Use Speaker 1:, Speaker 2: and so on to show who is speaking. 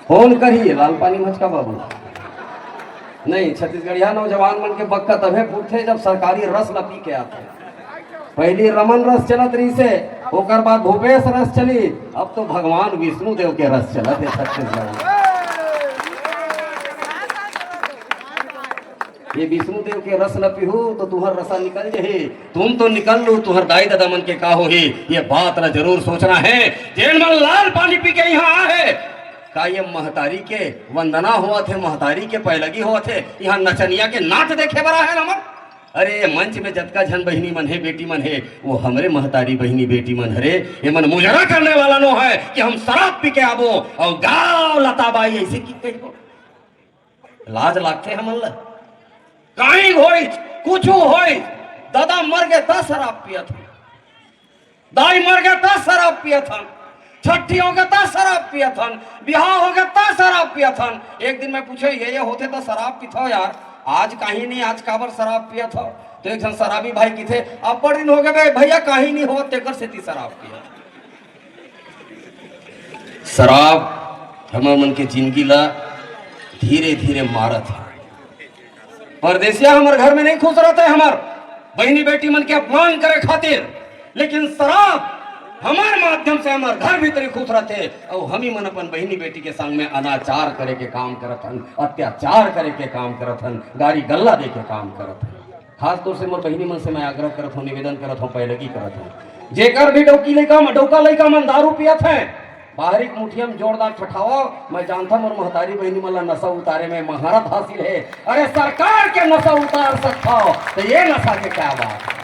Speaker 1: Phone करिए लाल पानी मचका बाबू। नहीं छत्तीसगढ़िया नौजवान मन के बक्का तभे फूटते जब सरकारी रस न पी के आते। पहली रमन रस चलत रही से, ओकर बाद भूपेश रस चली, अब तो भगवान विष्णु देव के रस चलत है छत्तीसगढ़ में। ये विष्णु देव के रस न पीहू तो तुहर रसा निकल जाही, तुम तो निकल लू तुहर दाई दादा मन के का होही। ये बात न जरूर सोचना है। जेल मन लाल पानी पी के यहाँ आए का ये महतारी के वंदना हुआ थे, महतारी के पैलगी हुआ थे, यहाँ नचनिया के नाच देखे बड़ा है नमन। अरे मंच में जतका झन बहिनी मन है बेटी मन है वो हमरे महतारी बहिनी बेटी मन हरे। ये मन मुजरा करने वाला नो है कि हम शराब पी के आबो और गाँव लताबाई ऐसे की कहो। लाज लागते हमन ला कहीं होई कुछ होई। दादा मर गए तो शराब पिया था, दाई मर गए तो शराब पिया था, छठी हो गया तो शराब पिया था, बिहार हो गया तो शराब पिया था। एक दिन मैं पूछे ये होते तो शराब पीता यार, आज कहीं नहीं, आज काबर शराब पिया था। तो एक जन शराबी भाई की थे, अब बड़ दिन हो गए भैया कहीं नहीं हो तेकर से ती शराब पिया। शराब हमार मन के जिंदगी ला धीरे धीरे मारत है। परदेसिया हमारे घर में नहीं खुश रहते हमार बहनी बेटी मन के अपमान करे खातिर, लेकिन शराब हमारे माध्यम से हमारे घर भीतर खुश रहते और हम ही मन अपन बहनी बेटी के संग में अनाचार करे के काम करत हन, अत्याचार करे के काम करत हन, गाड़ी गल्ला दे के काम करत हन। खास तौर से मोर बहनी मन से मैं आग्रह करत हूँ, निवेदन करत हूँ, पैलगी करत हूँ। जेकर भी डौका लइका मन दारू पियत है बाहरी मुठिया में जोरदार ठठाओ। मैं जानता मोर महतारी बहनी मला नशा उतारे में महारत हासिल है। अरे सरकार के नशा उतार सकता हो तो ये नशा के क्या बात।